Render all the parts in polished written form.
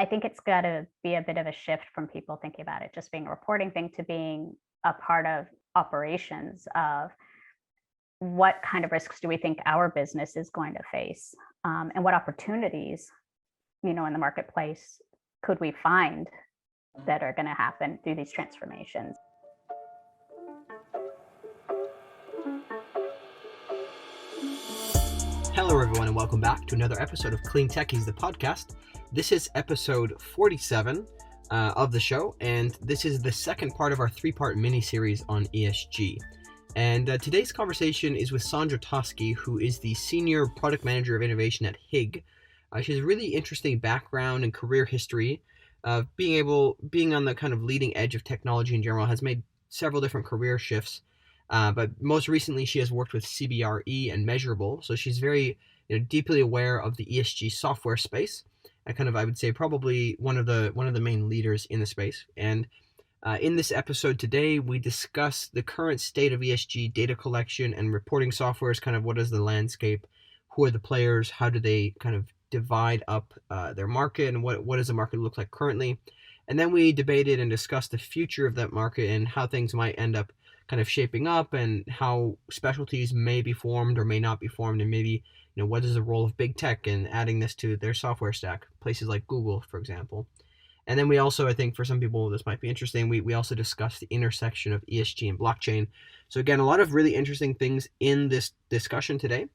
I think it's got to be a bit of a shift from people thinking about it just being a reporting thing to being a part of operations of what kind of risks do we think our business is going to face, and what opportunities, in the marketplace could we find that are going to happen through these transformations. Hello, everyone, and welcome back to another episode of Clean Techies, the podcast. This is episode 47 of the show, and this is the second part of our three-part mini-series on ESG. And today's conversation is with Sondra Tosky, who is the Senior Product Manager of Innovation at Higg. She has a really interesting background and career history of being on the kind of leading edge of technology in general, has made several different career shifts. But most recently, she has worked with CBRE and Measurabl, so she's very deeply aware of the ESG software space. I would say, probably one of the main leaders in the space. And in this episode today, we discuss the current state of ESG data collection and reporting softwares. Kind of what is the landscape, who are the players, how do they kind of divide up their market, and what does the market look like currently. And then we debated and discussed the future of that market and how things might end up kind of shaping up, and how specialties may be formed or may not be formed, and maybe what is the role of big tech in adding this to their software stack, places like Google, for example. And then we also, I think for some people this might be interesting, we also discussed the intersection of ESG and blockchain. So again, a lot of really interesting things in this discussion today.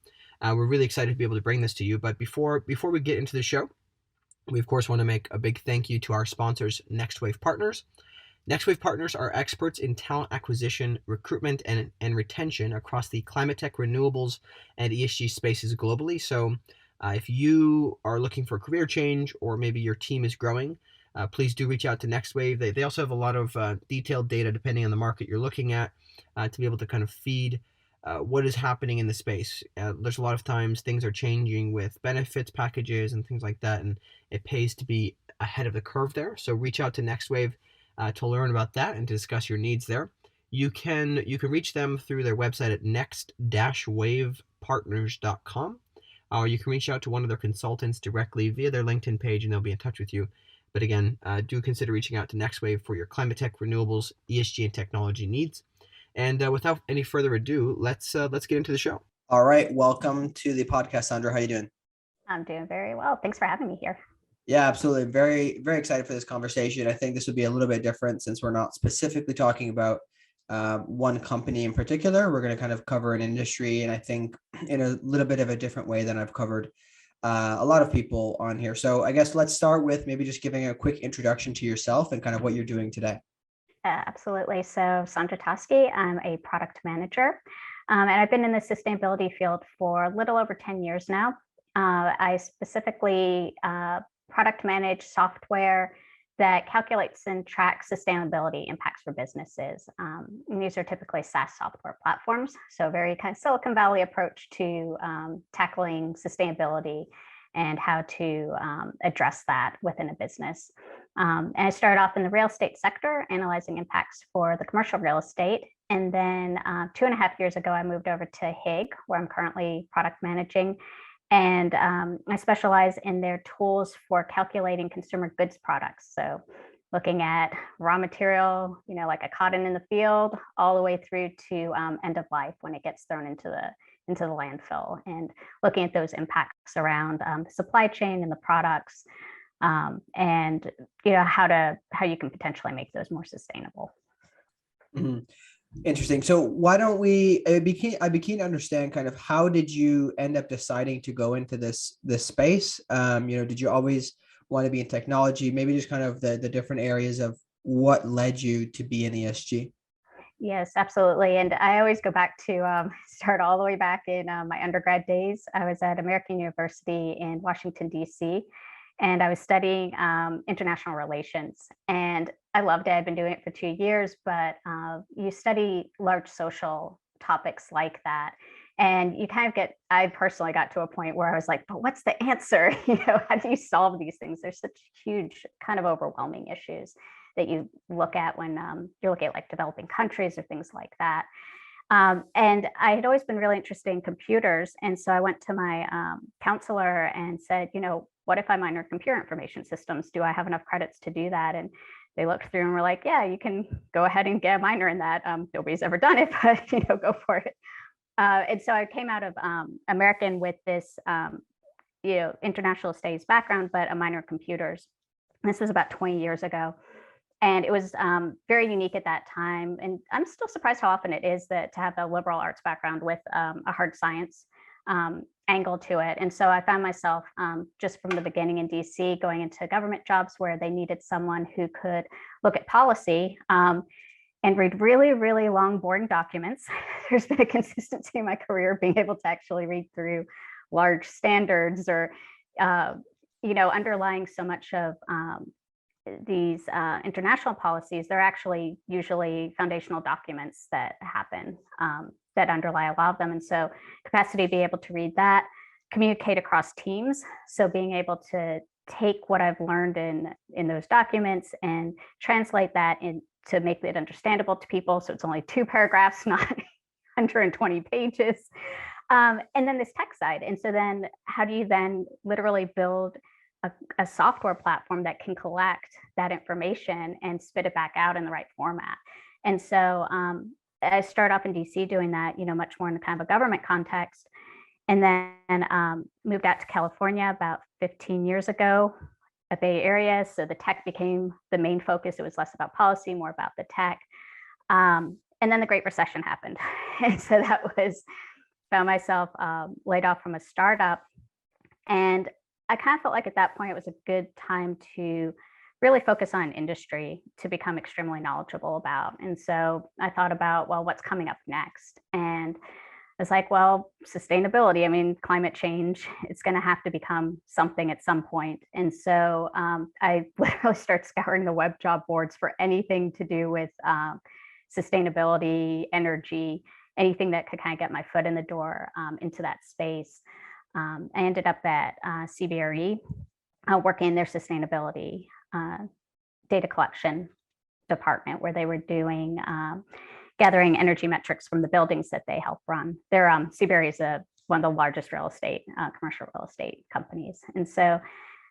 We're really excited to be able to bring this to you. But before we get into the show, we of course want to make a big thank you to our sponsors, NextWave Partners. NextWave Partners are experts in talent acquisition, recruitment, and retention across the climate tech, renewables, and ESG spaces globally. So if you are looking for a career change, or maybe your team is growing, please do reach out to NextWave. They also have a lot of detailed data, depending on the market you're looking at, to be able to kind of feed what is happening in the space. There's a lot of times things are changing with benefits packages and things like that, and it pays to be ahead of the curve there. So reach out to NextWave to learn about that and to discuss your needs there. You can reach them through their website at next-wavepartners.com, or you can reach out to one of their consultants directly via their LinkedIn page, and they'll be in touch with you. But again, do consider reaching out to NextWave for your climate tech, renewables, ESG, and technology needs. And without any further ado, let's get into the show. All right, welcome to the podcast, Sondra. How are you doing? I'm doing very well. Thanks for having me here. Yeah, absolutely. Very, very excited for this conversation. I think this would be a little bit different since we're not specifically talking about one company in particular. We're going to kind of cover an industry, and I think in a little bit of a different way than I've covered a lot of people on here. So I guess let's start with maybe just giving a quick introduction to yourself and kind of what you're doing today. Absolutely. So Sondra Tosky, I'm a product manager, and I've been in the sustainability field for a little over 10 years now. I specifically product manage software that calculates and tracks sustainability impacts for businesses. And these are typically SaaS software platforms, so very kind of Silicon Valley approach to tackling sustainability and how to address that within a business. And I started off in the real estate sector, analyzing impacts for the commercial real estate. And then 2.5 years ago, I moved over to Higg, where I'm currently product managing. And I specialize in their tools for calculating consumer goods products. So looking at raw material, like a cotton in the field, all the way through to end of life when it gets thrown into the landfill, and looking at those impacts around the supply chain and the products, and how you can potentially make those more sustainable. Mm-hmm. Interesting. So why don't I'd be keen to understand kind of how did you end up deciding to go into this space? Did you always want to be in technology? Maybe just kind of the different areas of what led you to be in ESG. Yes, absolutely. And I always go back to start all the way back in my undergrad days. I was at American University in Washington, D.C., and I was studying international relations. And I loved it. I'd been doing it for 2 years, but you study large social topics like that, and you kind of I personally got to a point where I was like, but what's the answer? How do you solve these things? There's such huge, kind of overwhelming issues that you look at when you're looking at like developing countries or things like that. And I had always been really interested in computers. And so I went to my counselor and said, what if I minor computer information systems? Do I have enough credits to do that? And they looked through and were like, yeah, you can go ahead and get a minor in that. Nobody's ever done it, but go for it. And so I came out of American with this international studies background, but a minor in computers. This was about 20 years ago. And it was very unique at that time. And I'm still surprised how often it is that to have a liberal arts background with a hard science angle to it. And so I found myself just from the beginning in DC going into government jobs where they needed someone who could look at policy and read really, really long, boring documents. There's been a consistency in my career of being able to actually read through large standards or, underlying so much of these international policies. They're actually usually foundational documents that happen that underlie a lot of them. And so capacity to be able to read that, communicate across teams. So being able to take what I've learned in those documents and translate that to make it understandable to people. So it's only 2 paragraphs, not 120 pages. And then this tech side. And so then how do you then literally build a software platform that can collect that information and spit it back out in the right format? And so I started off in DC doing that, much more in kind of a government context, and then moved out to California about 15 years ago, a Bay Area. So the tech became the main focus. It was less about policy, more about the tech. And then the Great Recession happened. And so found myself laid off from a startup. And I kind of felt like at that point, it was a good time to really focus on industry to become extremely knowledgeable about. And so I thought about, well, what's coming up next? And I was like, well, sustainability, climate change, it's going to have to become something at some point. And so I literally started scouring the web job boards for anything to do with sustainability, energy, anything that could kind of get my foot in the door into that space. I ended up at CBRE working in their sustainability data collection department, where they were doing gathering energy metrics from the buildings that they help run. Their CBRE is one of the largest commercial real estate companies. And so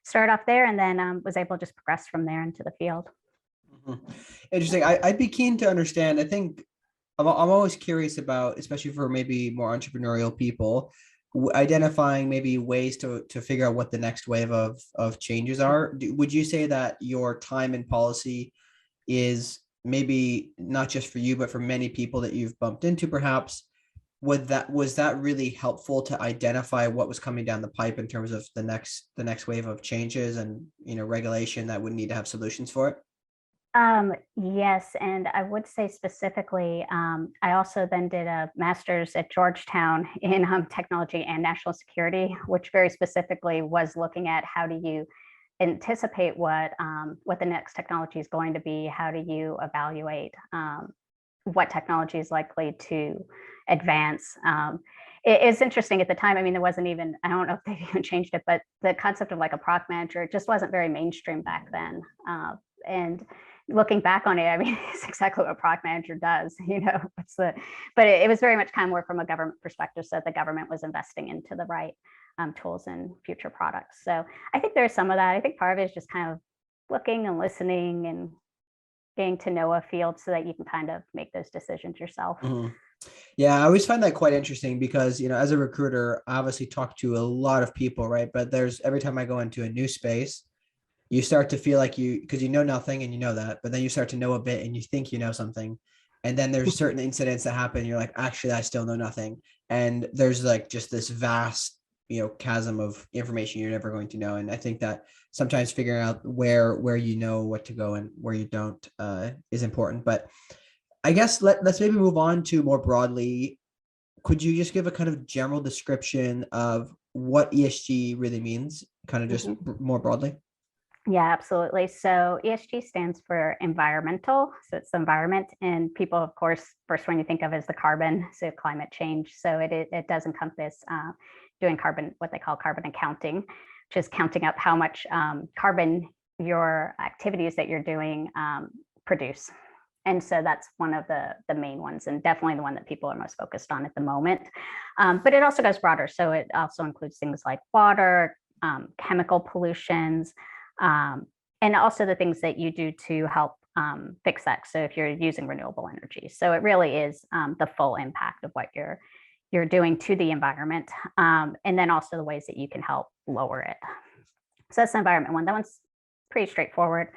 started off there and then was able to just progress from there into the field. Mm-hmm. Interesting. I'd be keen to understand. I think I'm always curious about, especially for maybe more entrepreneurial people, identifying maybe ways to figure out what the next wave of changes are. Would you say that your time in policy is maybe not just for you, but for many people that you've bumped into perhaps, was that really helpful to identify what was coming down the pipe in terms of the next wave of changes and regulation that would need to have solutions for it? Yes, and I would say specifically, I also then did a master's at Georgetown in technology and national security, which very specifically was looking at how do you anticipate what the next technology is going to be, how do you evaluate what technology is likely to advance. It's interesting at the time. There wasn't even, I don't know if they've even changed it, but the concept of like a product manager just wasn't very mainstream back then. And looking back on it, it's exactly what a product manager does, but it was very much kind of more from a government perspective. So the government was investing into the right tools and future products. So I think there's some of that. I think part of it is just kind of looking and listening and getting to know a field so that you can kind of make those decisions yourself. Mm-hmm. Yeah, I always find that quite interesting because, as a recruiter, I obviously talk to a lot of people, right? But every time I go into a new space, you start to feel like because you know nothing and you know that, but then you start to know a bit and you think you know something. And then there's certain incidents that happen. And you're like, actually, I still know nothing. And there's like just this vast, chasm of information you're never going to know. And I think that sometimes figuring out where you know what to go and where you don't is important. But I guess let's maybe move on to more broadly. Could you just give a kind of general description of what ESG really means, kind of just more broadly? Yeah, absolutely. So ESG stands for environmental. So it's the environment, and people, of course, first one you think of is the carbon, so climate change. So it does encompass doing what they call carbon accounting, which is counting up how much carbon your activities that you're doing produce. And so that's one of the main ones, and definitely the one that people are most focused on at the moment. But it also goes broader. So it also includes things like water, chemical pollutions, and also the things that you do to help fix that. So if you're using renewable energy, so it really is the full impact of what you're doing to the environment, and then also the ways that you can help lower it. So that's the environment one. That one's pretty straightforward.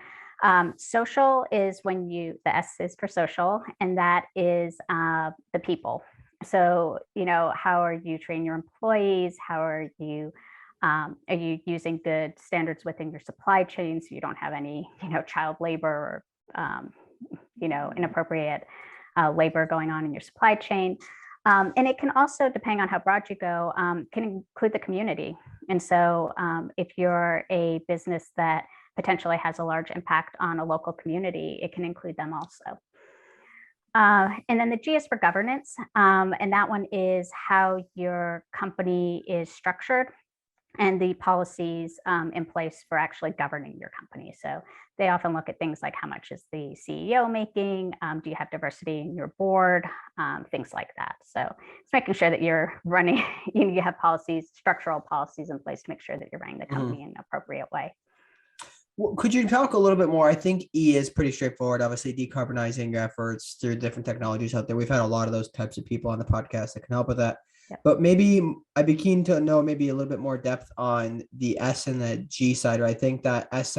Social is when the S is for social, and that is the people. So, how are you training your employees? How are you using good standards within your supply chain so you don't have any, child labor or, inappropriate labor going on in your supply chain? And it can also, depending on how broad you go, can include the community. And so if you're a business that potentially has a large impact on a local community, it can include them also. And then the G is for governance. And that one is how your company is structured and the policies in place for actually governing your company. So they often look at things like how much is the CEO making? Do you have diversity in your board? Things like that. So it's making sure that you're running, you have policies, structural policies in place to make sure that you're running the company in an appropriate way. Well, could you talk a little bit more? I think E is pretty straightforward. Obviously, decarbonizing efforts through different technologies out there. We've had a lot of those types of people on the podcast that can help with that. Yep. But maybe I'd be keen to know maybe a little bit more depth on the S and the G side. Right? I think that S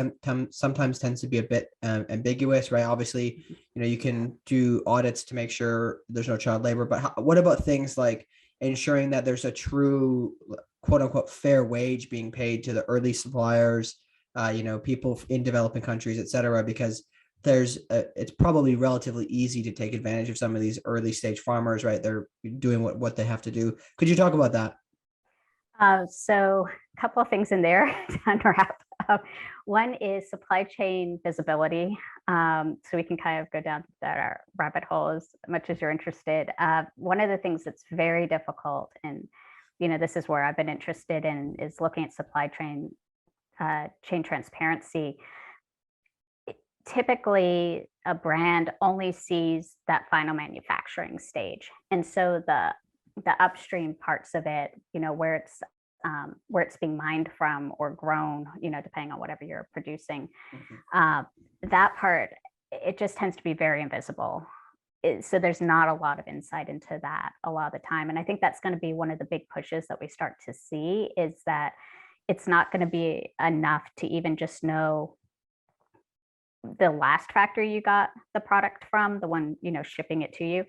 sometimes tends to be a bit ambiguous, right? Obviously, you can do audits to make sure there's no child labor. But what about things like ensuring that there's a true, quote unquote, fair wage being paid to the early suppliers? People in developing countries, et cetera, because it's probably relatively easy to take advantage of some of these early stage farmers, right? They're doing what they have to do. Could you talk about that? So a couple of things in there to unwrap. One is supply chain visibility. So we can kind of go down that rabbit hole as much as you're interested. One of the things that's very difficult, and this is where I've been interested in, is looking at supply chain transparency. Typically, a brand only sees that final manufacturing stage, and so the upstream parts of it, where it's being mined from or grown, depending on whatever you're producing, that part, it just tends to be very invisible. So there's not a lot of insight into that a lot of the time, and I think that's going to be one of the big pushes that we start to see, is that it's not going to be enough to even just know the last factory you got the product from, the one, shipping it to you.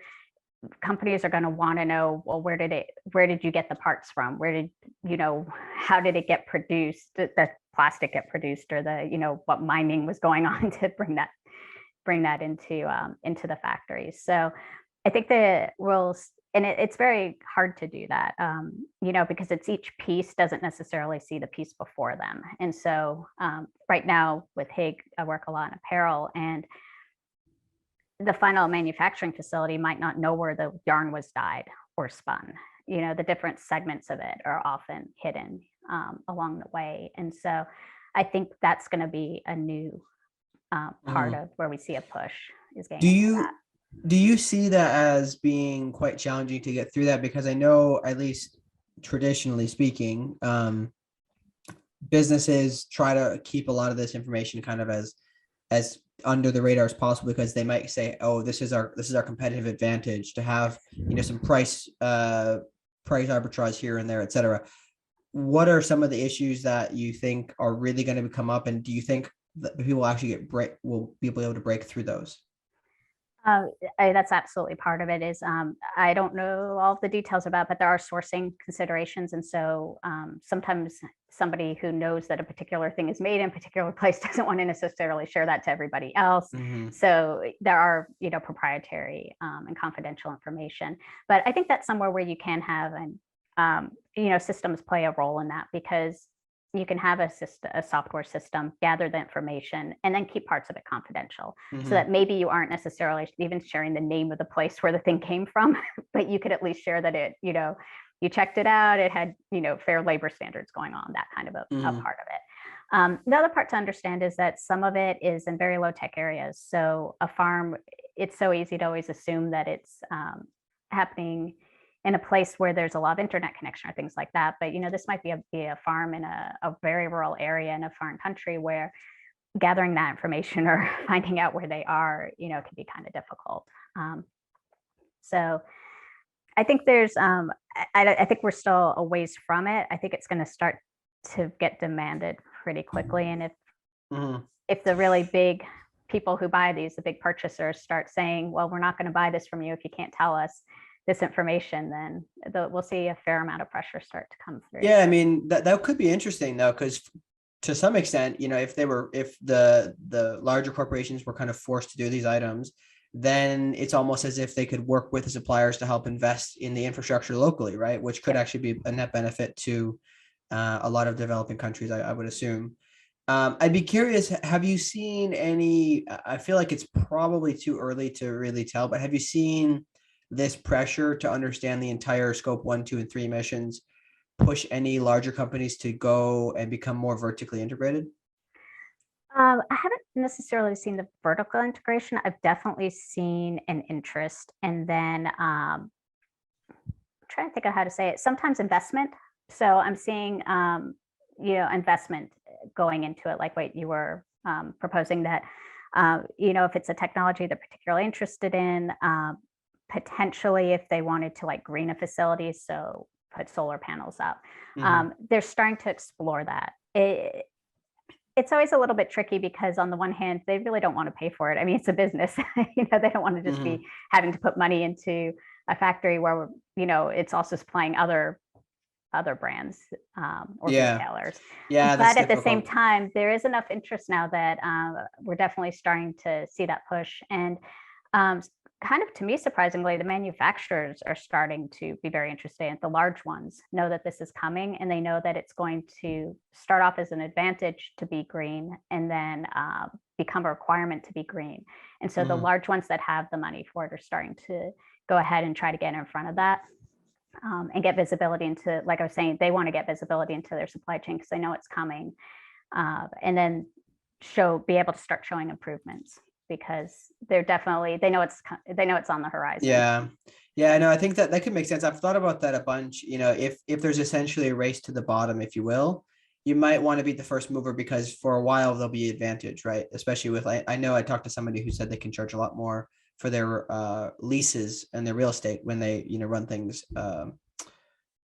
Companies are going to want to know, well, where did you get the parts from? How did it get produced? The plastic get produced, or what mining was going on to bring that into the factories. So I think the rules, and it's very hard to do that, because it's each piece doesn't necessarily see the piece before them. And so right now with Higg, I work a lot in apparel, and the final manufacturing facility might not know where the yarn was dyed or spun. The different segments of it are often hidden along the way. And so I think that's going to be a new part of where we see a push, is getting into that. Do you see that as being quite challenging to get through that? Because I know, at least traditionally speaking, businesses try to keep a lot of this information kind of as under the radar as possible, because they might say, oh, this is our competitive advantage to have, some price arbitrage here and there, et cetera. What are some of the issues that you think are really going to come up? And do you think that people actually will be able to break through those? That's absolutely part of it. Is I don't know all of the details about, but there are sourcing considerations, and so sometimes somebody who knows that a particular thing is made in a particular place doesn't want to necessarily share that to everybody else. So there are proprietary and confidential information, but I think that's somewhere where you can have systems play a role in that, because you can have a software system gather the information and then keep parts of it confidential, so that maybe you aren't necessarily even sharing the name of the place where the thing came from, but you could at least share that it, you checked it out, it had, fair labor standards going on, that kind of a part of it. The other part to understand is that some of it is in very low tech areas. So a farm, it's so easy to always assume that it's happening in a place where there's a lot of internet connection or things like that. But, this might be a farm in a very rural area in a foreign country where gathering that information or finding out where they are, can be kind of difficult. So I think there's, I think we're still a ways from it. I think it's going to start to get demanded pretty quickly. And if the really big people who buy these, the big purchasers, start saying, well, we're not going to buy this from you if you can't tell us this information, then we'll see a fair amount of pressure start to come through. Yeah, I mean, that could be interesting though, because to some extent, if the larger corporations were kind of forced to do these items, then it's almost as if they could work with the suppliers to help invest in the infrastructure locally, right? Which could actually be a net benefit to a lot of developing countries, I would assume. I'd be curious, have you seen any, I feel like it's probably too early to really tell, but have you seen this pressure to understand the entire scope 1, 2, and 3 emissions push any larger companies to go and become more vertically integrated? I haven't necessarily seen the vertical integration. I've definitely seen an interest, and then I'm trying to think of how to say it. Sometimes investment. So I'm seeing, investment going into it. Like what you were proposing that, if it's a technology they're particularly interested in, potentially if they wanted to like green a facility, so put solar panels up, they're starting to explore that. It's always a little bit tricky because on the one hand, they really don't want to pay for it. I mean, it's a business, they don't want to just be having to put money into a factory where, it's also supplying other brands or retailers. Yeah. But at the same time, there is enough interest now that we're definitely starting to see that push. And kind of to me, surprisingly, the manufacturers are starting to be very interested. The large ones know that this is coming, and they know that it's going to start off as an advantage to be green and then become a requirement to be green. And so the large ones that have the money for it are starting to go ahead and try to get in front of that and get visibility into, like I was saying, they want to get visibility into their supply chain because they know it's coming, and then be able to start showing improvements, because they know it's on the horizon. Yeah, no, I think that could make sense. I've thought about that a bunch. If there's essentially a race to the bottom, if you will, you might want to be the first mover, because for a while there'll be advantage, right? Especially with, I know I talked to somebody who said they can charge a lot more for their leases and their real estate when they run things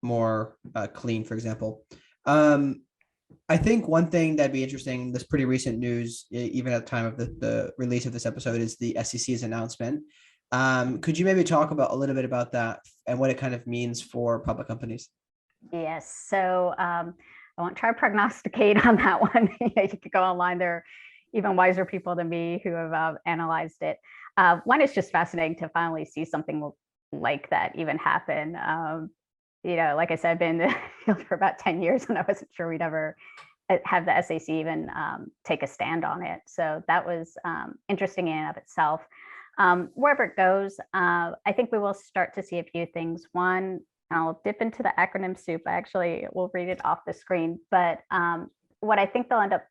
more clean, for example. I think one thing that'd be interesting, this pretty recent news, even at the time of the release of this episode, is the SEC's announcement. Could you maybe talk a little bit about that and what it kind of means for public companies? Yes. So I won't try to prognosticate on that one. You could go online. There are even wiser people than me who have analyzed it. One, is just fascinating to finally see something like that even happen. Like I said, I've been in the field for about 10 years, and I wasn't sure we'd ever have the SEC even take a stand on it. So that was interesting in and of itself. Wherever it goes, I think we will start to see a few things. One, I'll dip into the acronym soup. I actually will read it off the screen. But what I think they'll end up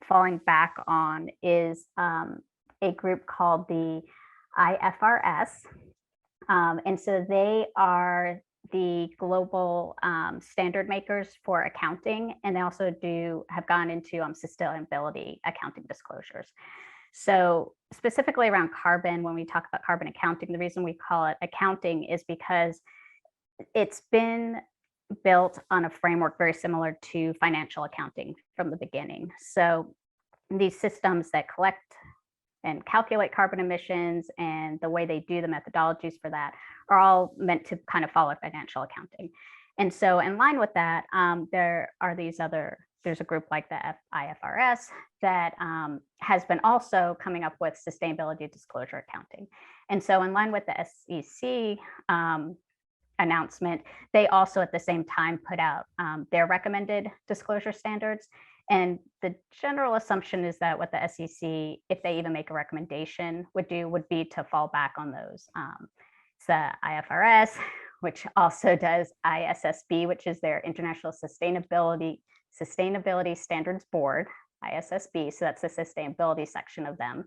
falling back on is a group called the IFRS. And so they are the global standard makers for accounting, and they also have gone into sustainability accounting disclosures. So specifically around carbon, when we talk about carbon accounting, the reason we call it accounting is because it's been built on a framework very similar to financial accounting from the beginning. So these systems that collect and calculate carbon emissions and the way they do the methodologies for that are all meant to kind of follow financial accounting. And so in line with that, there's a group like the IFRS that has been also coming up with sustainability disclosure accounting. And so in line with the SEC announcement, they also at the same time put out their recommended disclosure standards. And the general assumption is that what the SEC, if they even make a recommendation, would be to fall back on those. It's the IFRS, which also does ISSB, which is their International Sustainability Standards Board, ISSB. So that's the sustainability section of them.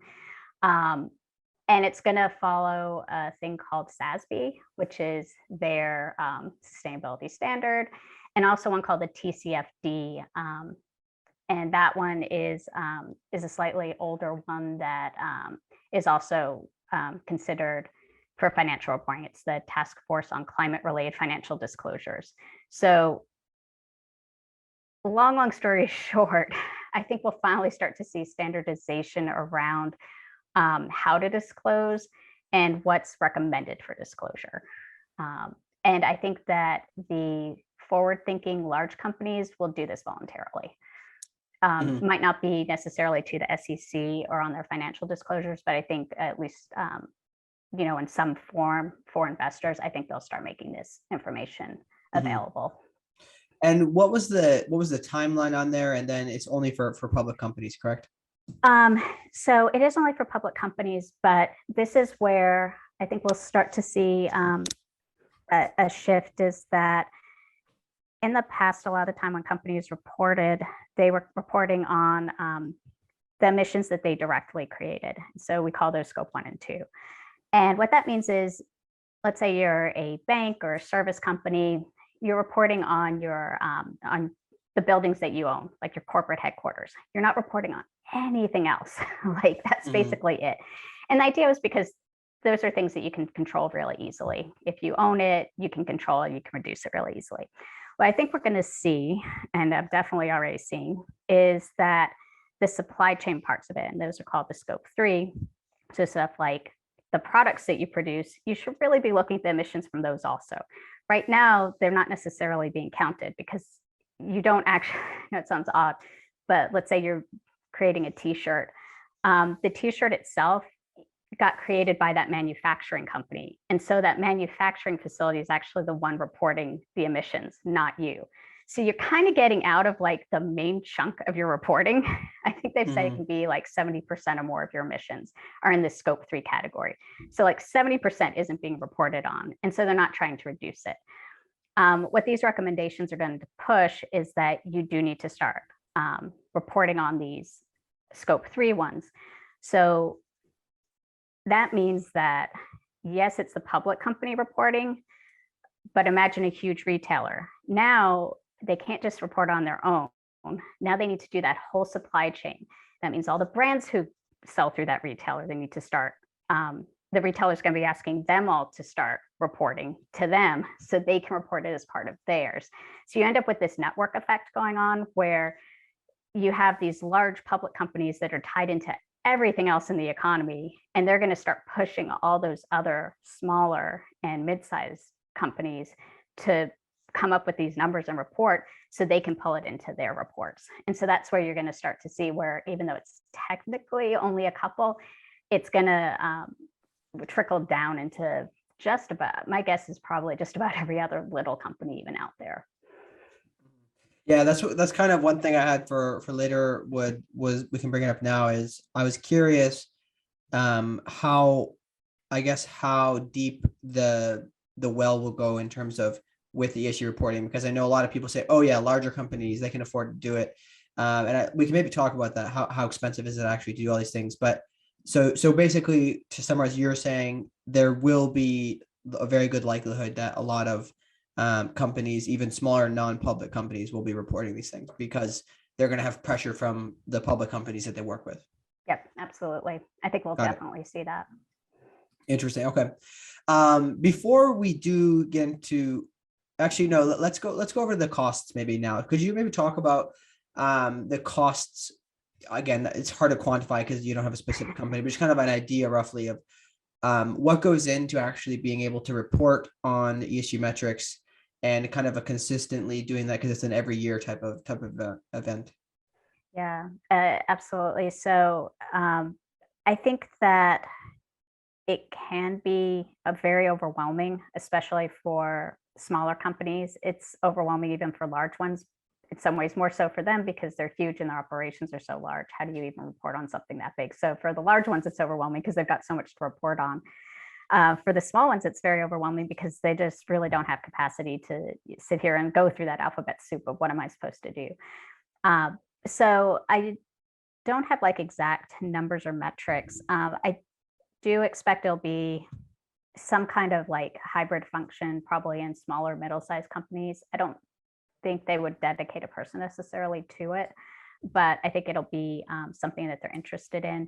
And it's going to follow a thing called SASB, which is their sustainability standard, and also one called the TCFD. And that one is a slightly older one that is also considered for financial reporting. It's the Task Force on Climate-Related Financial Disclosures. So long story short, I think we'll finally start to see standardization around how to disclose and what's recommended for disclosure. And I think that the forward-thinking large companies will do this voluntarily. Might not be necessarily to the SEC or on their financial disclosures, but I think at least in some form for investors, I think they'll start making this information available. And what was the timeline on there? And then it's only for public companies, correct? So it is only for public companies, but this is where I think we'll start to see a shift, is that in the past, a lot of the time when companies reported, they were reporting on the emissions that they directly created. So we call those scope 1 and 2. And what that means is, let's say you're a bank or a service company, you're reporting on your on the buildings that you own, like your corporate headquarters. You're not reporting on anything else. Like that's basically it. And the idea was because those are things that you can control really easily. If you own it, you can control it, you can reduce it really easily. What I think we're going to see, and I've definitely already seen, is that the supply chain parts of it, and those are called the scope 3, so stuff like the products that you produce, you should really be looking at the emissions from those also. Right now, they're not necessarily being counted because you don't actually, it sounds odd, but let's say you're creating a t-shirt. The t-shirt itself got created by that manufacturing company. And so that manufacturing facility is actually the one reporting the emissions, not you. So you're kind of getting out of like the main chunk of your reporting. I think they've said it can be like 70% or more of your emissions are in this scope 3 category. So like 70% isn't being reported on. And so they're not trying to reduce it. What these recommendations are going to push is that you do need to start reporting on these scope 3 ones. So that means that, yes, it's the public company reporting, but imagine a huge retailer. Now they can't just report on their own. Now they need to do that whole supply chain. That means all the brands who sell through that retailer, they need to start, the retailer's going to be asking them all to start reporting to them so they can report it as part of theirs. So you end up with this network effect going on where you have these large public companies that are tied into everything else in the economy, and they're going to start pushing all those other smaller and mid-sized companies to come up with these numbers and report so they can pull it into their reports. And so that's where you're going to start to see where, even though it's technically only a couple, it's going to trickle down into just about, my guess is probably just about every other little company even out there. Yeah, that's kind of one thing I had for later was we can bring it up now, is I was curious how deep the well will go in terms of with the ESG reporting, because I know a lot of people say, oh yeah, larger companies, they can afford to do it. We can maybe talk about that. How expensive is it actually to do all these things? But so basically, to summarize, you're saying there will be a very good likelihood that a lot of companies, even smaller non-public companies, will be reporting these things because they're going to have pressure from the public companies that they work with. Yep, absolutely. I think we'll definitely see that. Interesting. Okay. Before we do get into, actually, no, let's go over the costs maybe now. Could you maybe talk about the costs? Again, it's hard to quantify because you don't have a specific company, but just kind of an idea roughly of what goes into actually being able to report on ESG metrics and kind of a consistently doing that, because it's an every year type of event. Yeah, absolutely. So I think that it can be very overwhelming, especially for smaller companies. It's overwhelming even for large ones. In some ways more so for them because they're huge and their operations are so large. How do you even report on something that big? So for the large ones, it's overwhelming because they've got so much to report on. For the small ones, it's very overwhelming because they just really don't have capacity to sit here and go through that alphabet soup of what am I supposed to do? So I don't have like exact numbers or metrics. I do expect it'll be some kind of like hybrid function, probably in smaller, middle-sized companies. I don't think they would dedicate a person necessarily to it, but I think it'll be something that they're interested in.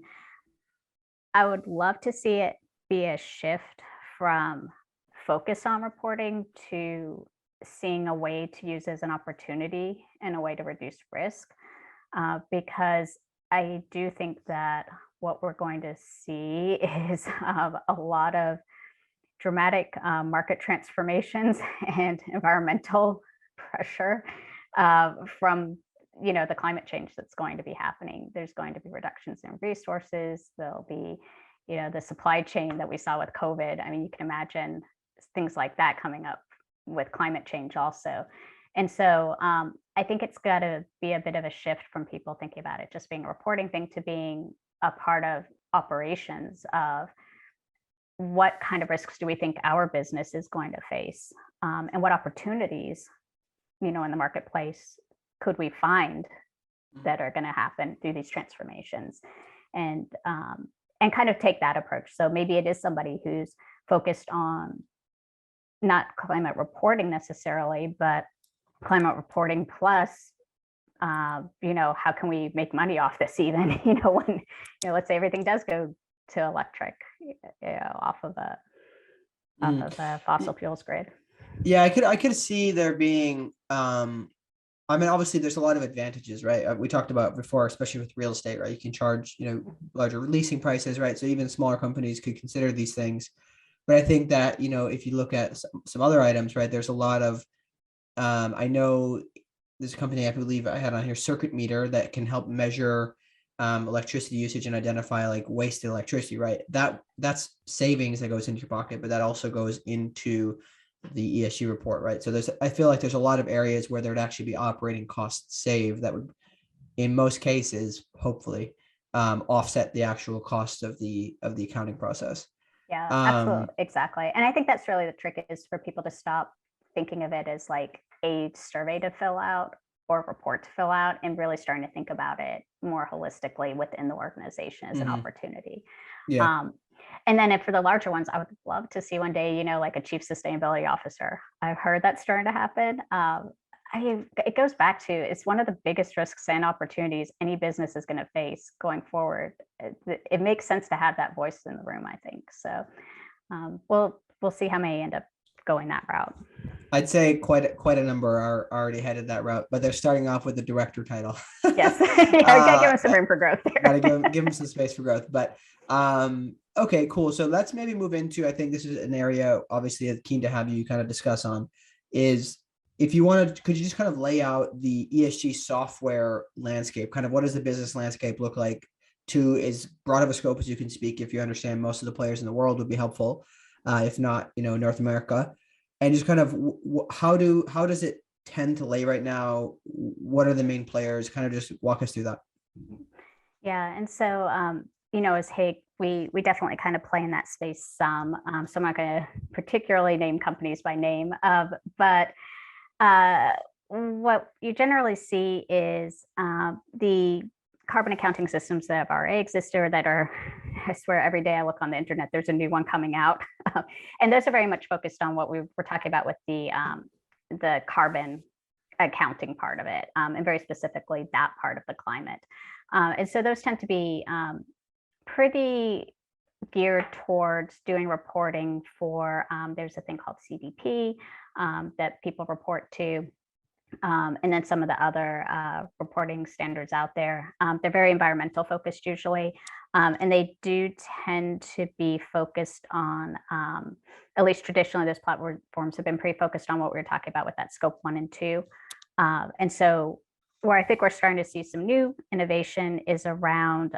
I would love to see it be a shift from focus on reporting to seeing a way to use as an opportunity and a way to reduce risk, because I do think that what we're going to see is a lot of dramatic market transformations and environmental pressure from the climate change that's going to be happening. There's going to be reductions in resources. There'll be the supply chain that we saw with COVID. I mean, you can imagine things like that coming up with climate change also. And so I think it's got to be a bit of a shift from people thinking about it just being a reporting thing to being a part of operations of what kind of risks do we think our business is going to face, and what opportunities, in the marketplace could we find that are going to happen through these transformations, and kind of take that approach. So maybe it is somebody who's focused on not climate reporting necessarily, but climate reporting plus, how can we make money off this even, when, let's say everything does go to electric, off of a fossil fuels grid. Yeah, I could see there being, obviously there's a lot of advantages, right? We talked about before, especially with real estate, right? You can charge, larger leasing prices, right? So even smaller companies could consider these things. But I think that, if you look at some other items, right, there's a lot of, I know there's a company I believe I had on here, Circuit Meter, that can help measure electricity usage and identify like wasted electricity, right? That's savings that goes into your pocket, but that also goes into the ESG report, right? So I feel like there's a lot of areas where there'd actually be operating costs saved that would, in most cases, hopefully, offset the actual cost of the accounting process. Yeah, absolutely, exactly. And I think that's really the trick, is for people to stop thinking of it as like a survey to fill out or a report to fill out, and really starting to think about it more holistically within the organization as an opportunity. Yeah. And then for the larger ones, I would love to see one day, like a chief sustainability officer. I've heard that's starting to happen. It goes back to, it's one of the biggest risks and opportunities any business is going to face going forward. It makes sense to have that voice in the room, I think. So we'll see how many end up going that route. I'd say quite a number are already headed that route, but they're starting off with the director title. Yes, gotta give them some room for growth there. Gotta give them some space for growth. But okay, cool. So let's maybe move into, I think this is an area obviously keen to have you kind of discuss on, is if you wanted, could you just kind of lay out the ESG software landscape? Kind of what does the business landscape look like, to as broad of a scope as you can speak? If you understand most of the players in the world would be helpful. If not, North America. And just kind of how does it tend to lay right now? What are the main players? Kind of just walk us through that. Yeah, and so as Higg, we definitely kind of play in that space some. So I'm not going to particularly name companies by name, but what you generally see is the carbon accounting systems that have already existed, or that are, I swear every day I look on the internet, there's a new one coming out. And those are very much focused on what we were talking about with the carbon accounting part of it, and very specifically that part of the climate. And so those tend to be pretty geared towards doing reporting for, there's a thing called CDP that people report to. And then some of the other reporting standards out there. They're very environmental focused usually, and they do tend to be focused on, at least traditionally, those platforms have been pretty focused on what we were talking about with that scope 1 and 2. And so where I think we're starting to see some new innovation is around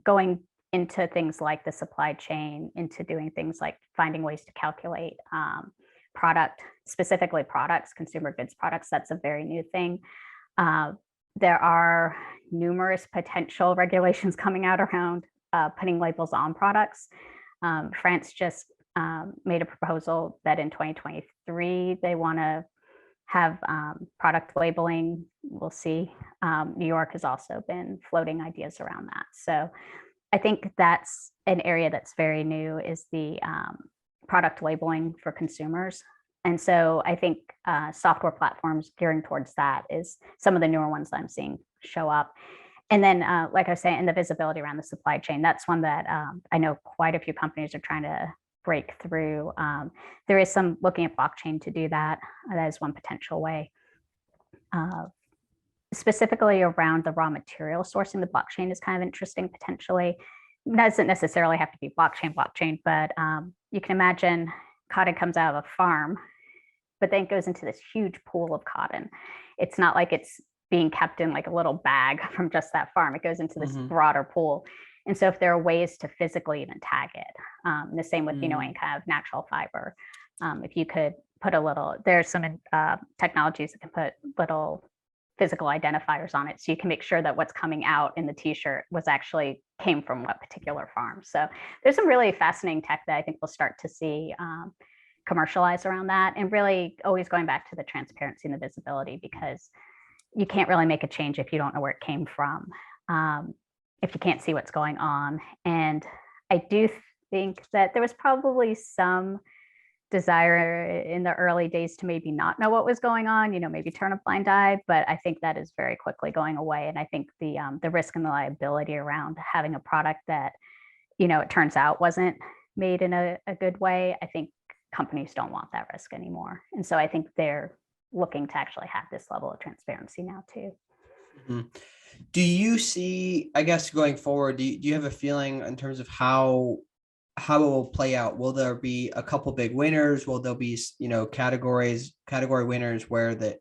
going into things like the supply chain, into doing things like finding ways to calculate specifically products, consumer goods products. That's a very new thing. There are numerous potential regulations coming out around putting labels on products. France just made a proposal that in 2023, they want to have product labeling. We'll see. New York has also been floating ideas around that. So I think that's an area that's very new, is the product labeling for consumers. And so I think software platforms gearing towards that is some of the newer ones that I'm seeing show up. And then, like I was saying, in the visibility around the supply chain, that's one that I know quite a few companies are trying to break through. There is some looking at blockchain to do that. That is one potential way. Specifically around the raw material sourcing, the blockchain is kind of interesting potentially. It doesn't necessarily have to be blockchain, but you can imagine cotton comes out of a farm, but then it goes into this huge pool of cotton. It's not like it's being kept in like a little bag from just that farm. It goes into this broader pool. And so if there are ways to physically even tag it, the same with, any kind of natural fiber. If you could put there's some technologies that can put little physical identifiers on it, so you can make sure that what's coming out in the t-shirt came from what particular farm. So there's some really fascinating tech that I think we'll start to see commercialize around that, and really always going back to the transparency and the visibility, because you can't really make a change if you don't know where it came from, if you can't see what's going on. And I do think that there was probably some desire in the early days to maybe not know what was going on, maybe turn a blind eye, but I think that is very quickly going away. And I think the risk and the liability around having a product that, it turns out wasn't made in a good way, I think companies don't want that risk anymore. And so I think they're looking to actually have this level of transparency now too. Mm-hmm. Do you see, I guess, going forward, do you have a feeling in terms of how it will play out? Will there be a couple big winners? Will there be, category winners where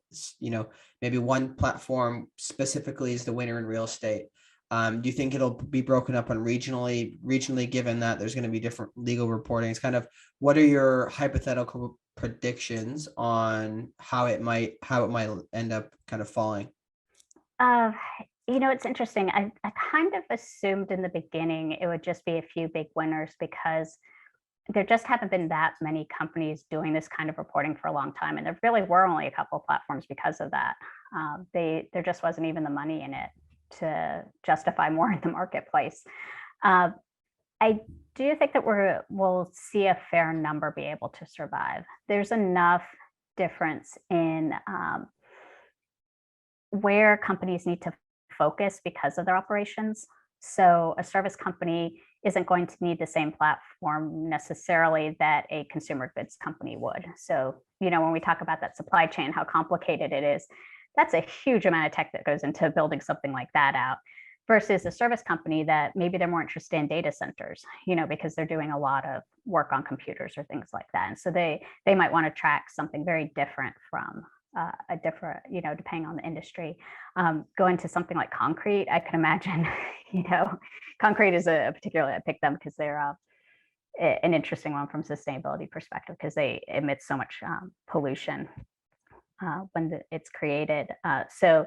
maybe one platform specifically is the winner in real estate? Do you think it'll be broken up on regionally, given that there's going to be different legal reportings? Kind of, what are your hypothetical predictions on how it might end up kind of falling? It's interesting. I kind of assumed in the beginning it would just be a few big winners, because there just haven't been that many companies doing this kind of reporting for a long time. And there really were only a couple of platforms because of that. There just wasn't even the money in it to justify more in the marketplace. I do think that we'll see a fair number be able to survive. There's enough difference in where companies need to focus because of their operations. So a service company isn't going to need the same platform necessarily that a consumer goods company would. So, when we talk about that supply chain, how complicated it is, that's a huge amount of tech that goes into building something like that out, versus a service company that maybe they're more interested in data centers, because they're doing a lot of work on computers or things like that. And so they might want to track something very different from a different, depending on the industry. Going to something like concrete, I can imagine, concrete is a particularly, I picked them because they're an interesting one from sustainability perspective, because they emit so much pollution when it's created. So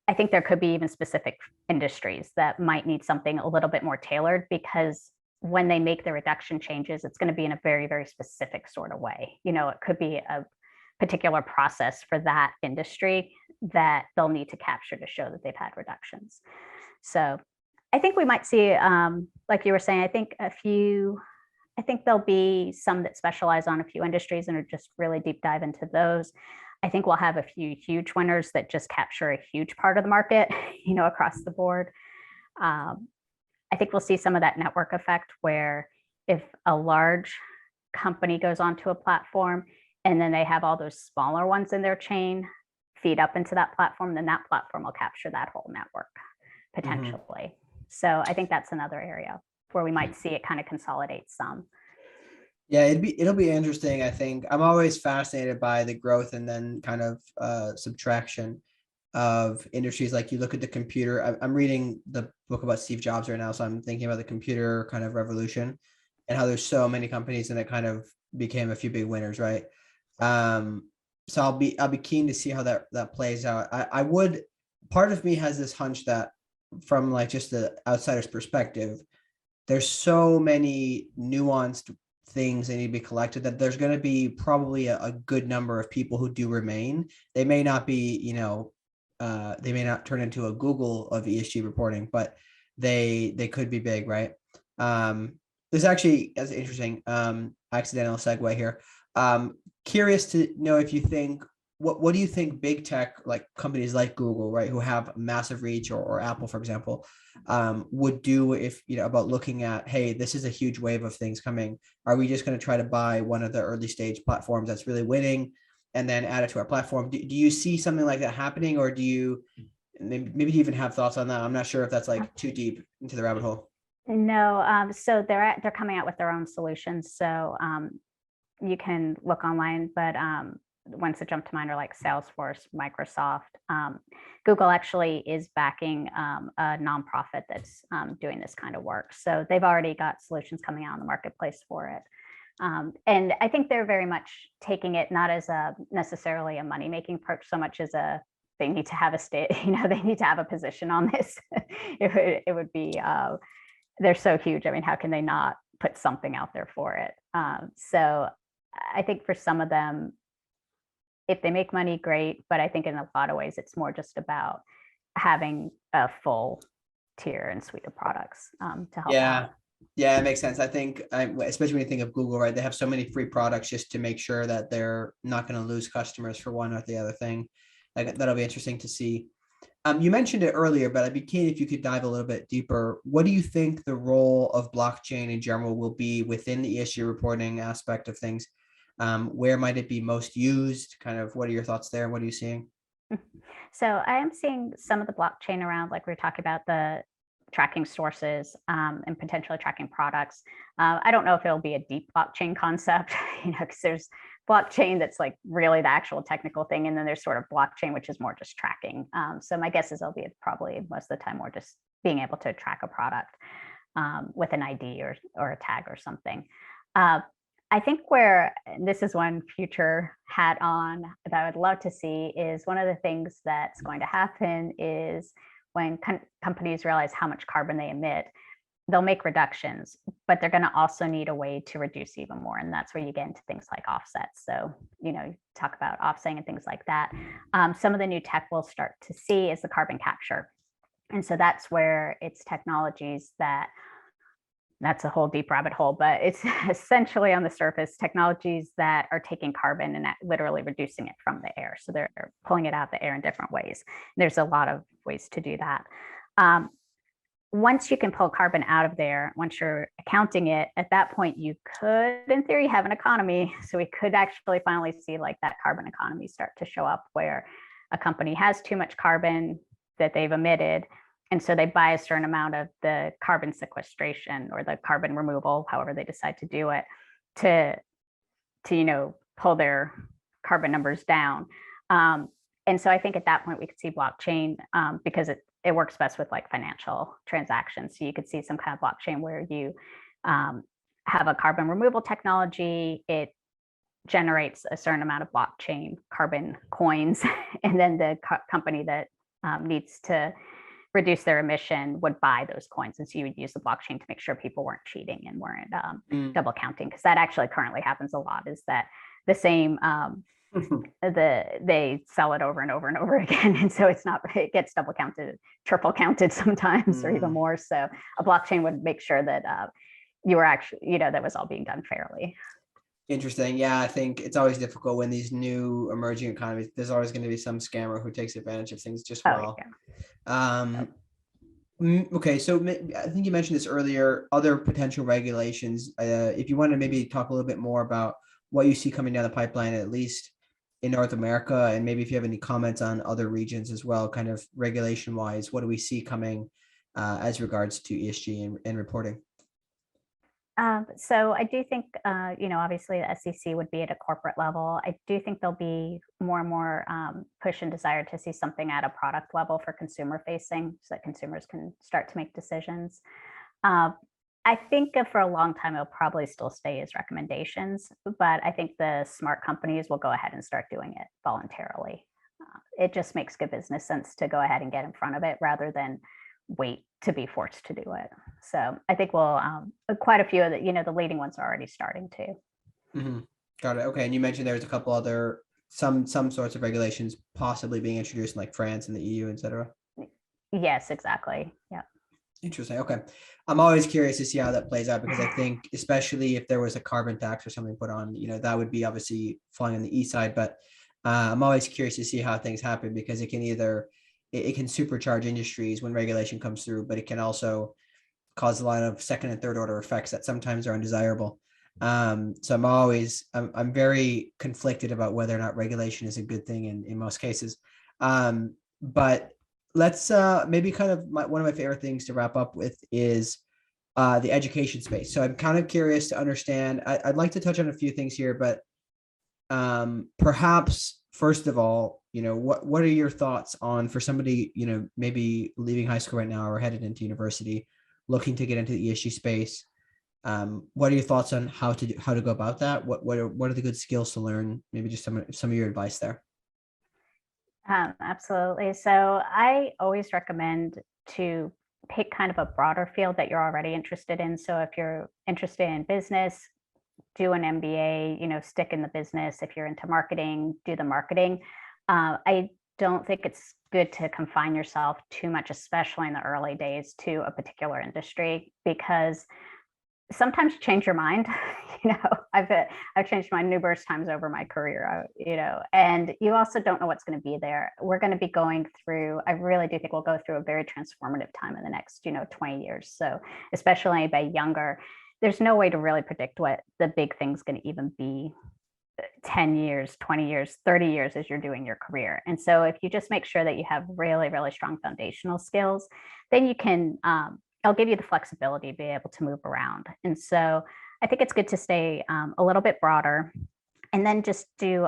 I think there could be even specific industries that might need something a little bit more tailored, because when they make the reduction changes, it's going to be in a very, very specific sort of way. It could be a particular process for that industry that they'll need to capture to show that they've had reductions. So I think we might see, like you were saying, I think there'll be some that specialize on a few industries and are just really deep dive into those. I think we'll have a few huge winners that just capture a huge part of the market, across the board. I think we'll see some of that network effect, where if a large company goes onto a platform and then they have all those smaller ones in their chain feed up into that platform, then that platform will capture that whole network potentially. So I think that's another area where we might see it kind of consolidate some. Yeah, it'll be interesting. I think I'm always fascinated by the growth and then kind of subtraction of industries. Like, you look at the computer. I'm reading the book about Steve Jobs right now, so I'm thinking about the computer kind of revolution and how there's so many companies and it kind of became a few big winners, right? So I'll be keen to see how that plays out. Part of me has this hunch that, from like just the outsider's perspective, there's so many nuanced things that need to be collected that there's going to be probably a good number of people who do remain. They may not be, they may not turn into a Google of ESG reporting, but they could be big, right? This actually is interesting. Accidental segue here. Curious to know if you think, what do you think big tech, like companies like Google, right, who have massive reach, or Apple, for example, would do if, about looking at, hey, this is a huge wave of things coming. Are we just going to try to buy one of the early stage platforms that's really winning and then add it to our platform? Do you see something like that happening, or do you maybe you even have thoughts on that? I'm not sure if that's like too deep into the rabbit hole. No, so they're coming out with their own solutions. So you can look online, but ones that jump to mind are like Salesforce, Microsoft. Google actually is backing a nonprofit that's doing this kind of work. So they've already got solutions coming out in the marketplace for it. And I think they're very much taking it not as necessarily a money-making approach so much as they need to have they need to have a position on this. It would be, they're so huge. I mean, how can they not put something out there for it? So I think for some of them, if they make money, great. But I think in a lot of ways, it's more just about having a full tier and suite of products to help out. Yeah, it makes sense. I think, especially when you think of Google, right? They have so many free products just to make sure that they're not going to lose customers for one or the other thing. Like, that'll be interesting to see. You mentioned it earlier, but I'd be keen if you could dive a little bit deeper. What do you think the role of blockchain in general will be within the ESG reporting aspect of things? Where might it be most used? Kind of, what are your thoughts there? What are you seeing? So I am seeing some of the blockchain around, like we were talking about the tracking sources and potentially tracking products. I don't know if it'll be a deep blockchain concept, because there's blockchain that's like really the actual technical thing, and then there's sort of blockchain, which is more just tracking. So my guess is it'll be probably most of the time more just being able to track a product with an ID or a tag or something. I think this is one future hat on that I would love to see, is one of the things that's going to happen is when companies realize how much carbon they emit, they'll make reductions, but they're going to also need a way to reduce even more. And that's where you get into things like offsets. So, talk about offsetting and things like that. Some of the new tech we'll start to see is the carbon capture. And so that's where it's technologies that's a whole deep rabbit hole, but it's essentially on the surface technologies that are taking carbon and literally reducing it from the air. So they're pulling it out of the air in different ways. There's a lot of ways to do that. Once you can pull carbon out of there, once you're accounting it, at that point, you could, in theory, have an economy. So we could actually finally see like that carbon economy start to show up, where a company has too much carbon that they've emitted, and so they buy a certain amount of the carbon sequestration or the carbon removal, however they decide to do it, to pull their carbon numbers down. And so I think at that point we could see blockchain because it works best with like financial transactions. So you could see some kind of blockchain where you have a carbon removal technology, it generates a certain amount of blockchain carbon coins, and then the company that needs to reduce their emission would buy those coins. And so you would use the blockchain to make sure people weren't cheating and weren't double counting, because that actually currently happens a lot, is that the same they sell it over and over and over again, and so it gets double counted, triple counted sometimes, or even more. So a blockchain would make sure that you were actually, that was all being done fairly. Interesting. Yeah, I think it's always difficult when these new emerging economies, there's always going to be some scammer who takes advantage of things just well. Okay, so I think you mentioned this earlier, other potential regulations. If you want to maybe talk a little bit more about what you see coming down the pipeline, at least in North America, and maybe if you have any comments on other regions as well, kind of regulation wise, what do we see coming as regards to ESG and reporting? So I do think, obviously the SEC would be at a corporate level. I do think there'll be more and more push and desire to see something at a product level for consumer facing, so that consumers can start to make decisions. I think for a long time, it'll probably still stay as recommendations, but I think the smart companies will go ahead and start doing it voluntarily. It just makes good business sense to go ahead and get in front of it rather than wait to be forced to do it. So I think we'll quite a few of the leading ones are already starting to. Mm-hmm. Got it. Okay, and you mentioned there's a couple other some sorts of regulations possibly being introduced in like France and the EU, etc. Yes, exactly. Yeah. Interesting. Okay. I'm always curious to see how that plays out, because I think especially if there was a carbon tax or something put on, that would be obviously flying on the east side, but I'm always curious to see how things happen, because it can either, it can supercharge industries when regulation comes through, but it can also cause a lot of second and third order effects that sometimes are undesirable. So I'm very conflicted about whether or not regulation is a good thing in most cases. But let's maybe kind of one of my favorite things to wrap up with is the education space. So I'm kind of curious to understand. I'd like to touch on a few things here, but perhaps first of all, what are your thoughts on, for somebody, maybe leaving high school right now or headed into university, looking to get into the ESG space? What are your thoughts on how to go about that? What are the good skills to learn? Maybe just some of your advice there. Absolutely. So I always recommend to pick kind of a broader field that you're already interested in. So if you're interested in business, do an MBA, stick in the business. If you're into marketing, do the marketing. I don't think it's good to confine yourself too much, especially in the early days, to a particular industry, because sometimes you change your mind. I've changed my numerous times over my career, and you also don't know what's going to be there. We're going to be going through, I really do think we'll go through a very transformative time in the next, 20 years. So especially by younger, there's no way to really predict what the big thing's going to even be 10 years, 20 years, 30 years as you're doing your career. And so if you just make sure that you have really, really strong foundational skills, then you can, I'll give you the flexibility to be able to move around. And so I think it's good to stay a little bit broader, and then just do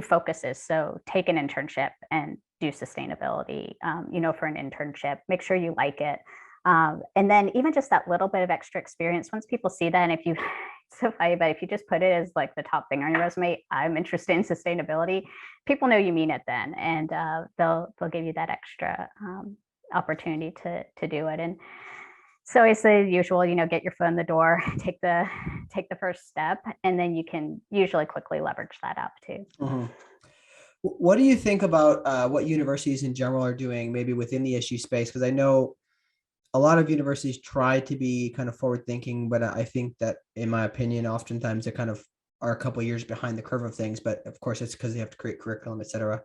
focuses. So take an internship and do sustainability, for an internship, make sure you like it. And then even just that little bit of extra experience, once people see that, and if you, it's so funny, but if you just put it as like the top thing on your resume, I'm interested in sustainability, people know you mean it then, and they'll give you that extra opportunity to do it. And so I say the usual, get your foot in the door, take the first step, and then you can usually quickly leverage that up too. Mm-hmm. What do you think about what universities in general are doing, maybe within the ESG space? Because I know a lot of universities try to be kind of forward thinking, but I think that, in my opinion, oftentimes they kind of are a couple of years behind the curve of things. But of course, it's because they have to create curriculum, et cetera.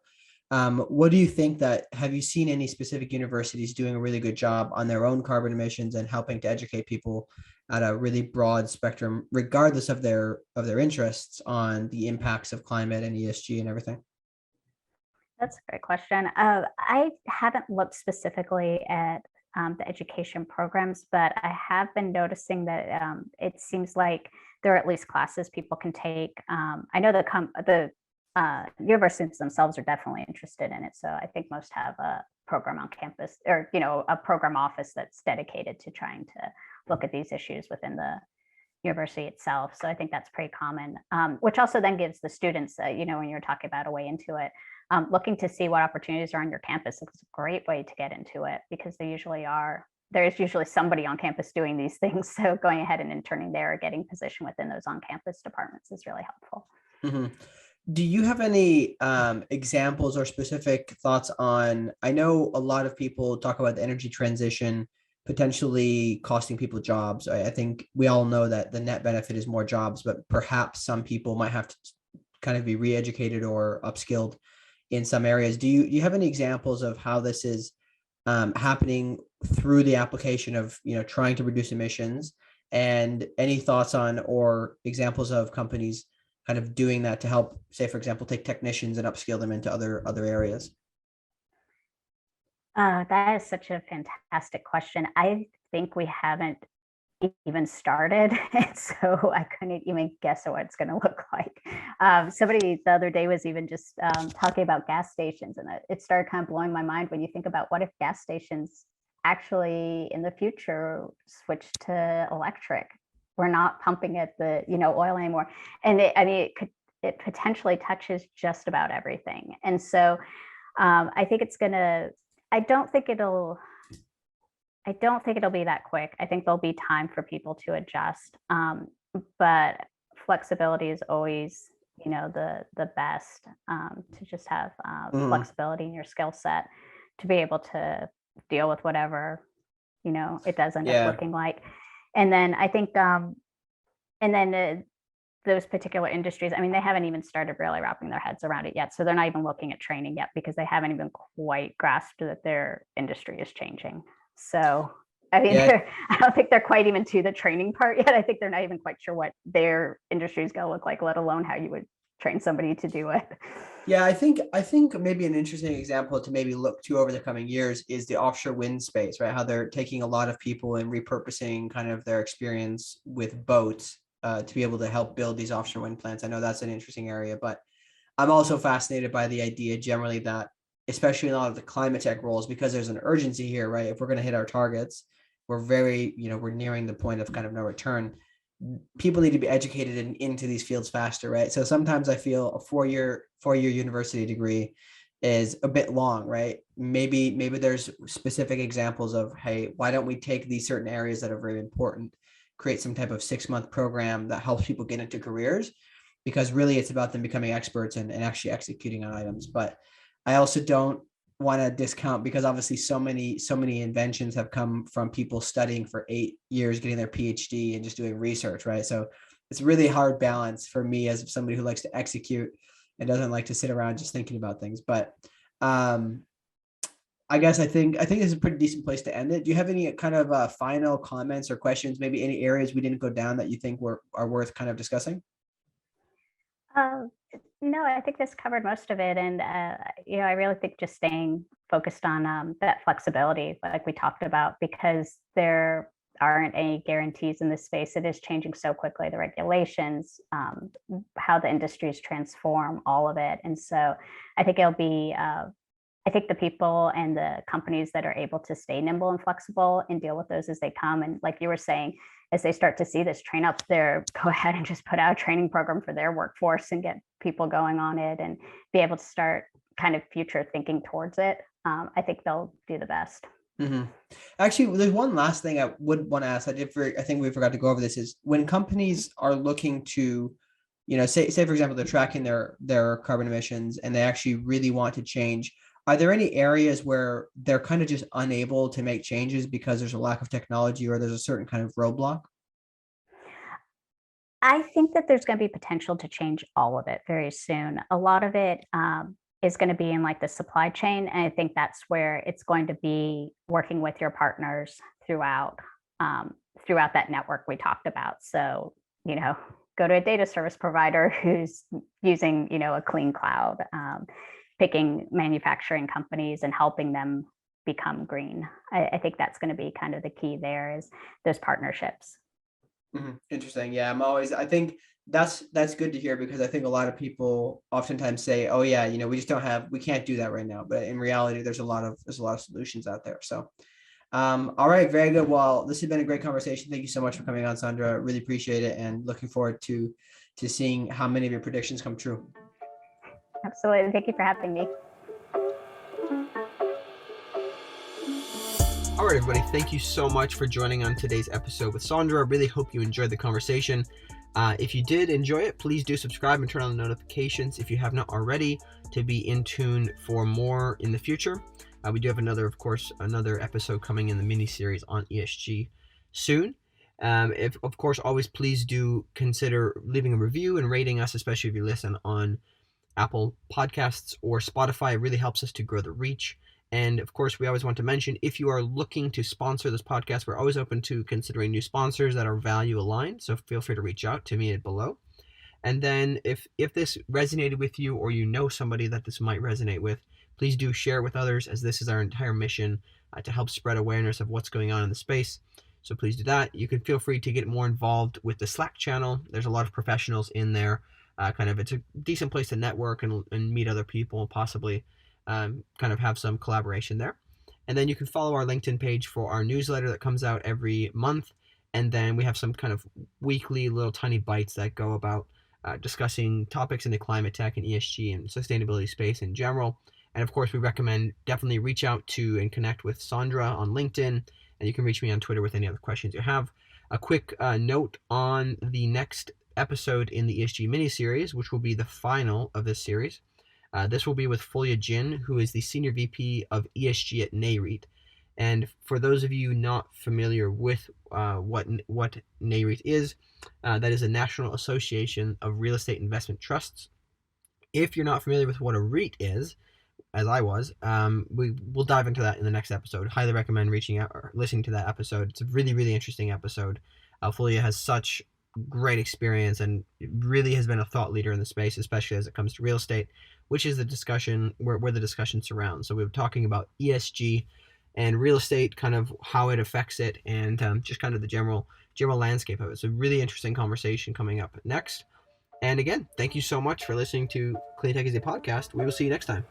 What do you think have you seen any specific universities doing a really good job on their own carbon emissions and helping to educate people at a really broad spectrum, regardless of their interests, on the impacts of climate and ESG and everything? That's a great question. I haven't looked specifically at the education programs, but I have been noticing that it seems like there are at least classes people can take. I know the universities themselves are definitely interested in it. So I think most have a program on campus, or, a program office that's dedicated to trying to look at these issues within the university itself. So I think that's pretty common, which also then gives the students, when you're talking about a way into it, looking to see what opportunities are on your campus. It's a great way to get into it, because there is usually somebody on campus doing these things. So going ahead and interning there or getting position within those on-campus departments is really helpful. Mm-hmm. Do you have any examples or specific thoughts on, I know a lot of people talk about the energy transition potentially costing people jobs. I think we all know that the net benefit is more jobs, but perhaps some people might have to kind of be re-educated or upskilled in some areas. Do you have any examples of how this is happening through the application of, trying to reduce emissions, and any thoughts on or examples of companies kind of doing that to help, say, for example, take technicians and upskill them into other areas? That is such a fantastic question. I think we haven't even started, so I couldn't even guess what it's going to look like. Somebody the other day was even just talking about gas stations, and it started kind of blowing my mind when you think about what if gas stations actually in the future switch to electric. We're not pumping at the oil anymore, and it potentially touches just about everything. And so I think it's gonna. I don't think it'll be that quick. I think there'll be time for people to adjust, but flexibility is always, the best, to just have flexibility in your skill set to be able to deal with whatever it does end up Yeah. looking like. And then I think, those particular industries, I mean, they haven't even started really wrapping their heads around it yet. So they're not even looking at training yet because they haven't even quite grasped that their industry is changing. So, I mean, Yeah. I don't think they're quite even to the training part yet. I think they're not even quite sure what their industry is going to look like, let alone how you would train somebody to do it. Yeah, I think maybe an interesting example to maybe look to over the coming years is the offshore wind space, right? How they're taking a lot of people and repurposing kind of their experience with boats to be able to help build these offshore wind plants. I know that's an interesting area, but I'm also fascinated by the idea generally that, especially in a lot of the climate tech roles, because there's an urgency here, right? If we're going to hit our targets, we're we're nearing the point of kind of no return. People need to be educated into these fields faster, right? So sometimes I feel a four-year university degree is a bit long, right? Maybe there's specific examples of, hey, why don't we take these certain areas that are very important, create some type of 6-month program that helps people get into careers, because really it's about them becoming experts and actually executing on items. But I also don't want to discount, because obviously so many inventions have come from people studying for 8 years, getting their PhD and just doing research, right? So it's a really hard balance for me as somebody who likes to execute and doesn't like to sit around just thinking about things. But I guess I think this is a pretty decent place to end it. Do you have any kind of final comments or questions, maybe any areas we didn't go down that you think are worth kind of discussing? No, I think this covered most of it. And, I really think just staying focused on that flexibility, like we talked about, because there aren't any guarantees in this space. It is changing so quickly, the regulations, how the industries transform, all of it. And so I think I think the people and the companies that are able to stay nimble and flexible and deal with those as they come. And like you were saying, as they start to see this train up there, go ahead and just put out a training program for their workforce and get people going on it and be able to start kind of future thinking towards it. I think they'll do the best. Mm-hmm. Actually, there's one last thing I would want to ask. I think we forgot to go over this, is when companies are looking to, say for example, they're tracking their carbon emissions and they actually really want to change. Are there any areas where they're kind of just unable to make changes because there's a lack of technology or there's a certain kind of roadblock? I think that there's going to be potential to change all of it very soon. A lot of it is going to be in like the supply chain. And I think that's where it's going to be working with your partners throughout that network we talked about. So, go to a data service provider who's using, a clean cloud, picking manufacturing companies and helping them become green. I think that's going to be kind of the key there, is those partnerships. Mm-hmm. Interesting. Yeah, I think that's good to hear, because I think a lot of people oftentimes say, oh yeah, we can't do that right now. But in reality, there's a lot of solutions out there. So, all right, very good. Well, this has been a great conversation. Thank you so much for coming on, Sondra. Really appreciate it, and looking forward to seeing how many of your predictions come true. Absolutely. Thank you for having me. All right, everybody. Thank you so much for joining on today's episode with Sondra. I really hope you enjoyed the conversation. If you did enjoy it, please do subscribe and turn on the notifications if you have not already, to be in tune for more in the future. We do have another episode coming in the mini-series on ESG soon. Of course, always please do consider leaving a review and rating us, especially if you listen on Apple Podcasts or Spotify. It really helps us to grow the reach. And of course, we always want to mention, if you are looking to sponsor this podcast, we're always open to considering new sponsors that are value aligned. So feel free to reach out to me below. And then if this resonated with you, or somebody that this might resonate with, please do share with others, as this is our entire mission to help spread awareness of what's going on in the space. So please do that. You can feel free to get more involved with the Slack channel. There's a lot of professionals in there. It's a decent place to network and meet other people, possibly kind of have some collaboration there. And then you can follow our LinkedIn page for our newsletter that comes out every month. And then we have some kind of weekly little tiny bites that go about discussing topics in the climate tech and ESG and sustainability space in general. And of course, we recommend definitely reach out to and connect with Sondra on LinkedIn. And you can reach me on Twitter with any other questions you have. A quick note on the next episode in the ESG mini-series, which will be the final of this series. This will be with Fulya Jin, who is the Senior VP of ESG at NAREIT. And for those of you not familiar with what NAREIT is, that is a National Association of Real Estate Investment Trusts. If you're not familiar with what a REIT is, as I was, we'll dive into that in the next episode. Highly recommend reaching out or listening to that episode. It's a really, really interesting episode. Fulia has such great experience and really has been a thought leader in the space, especially as it comes to real estate, which is the discussion where the discussion surrounds. So we were talking about ESG and real estate, kind of how it affects it, and just kind of the general landscape of it. It's a really interesting conversation coming up next. And again, thank you so much for listening to Clean Tech is a Podcast. We will see you next time.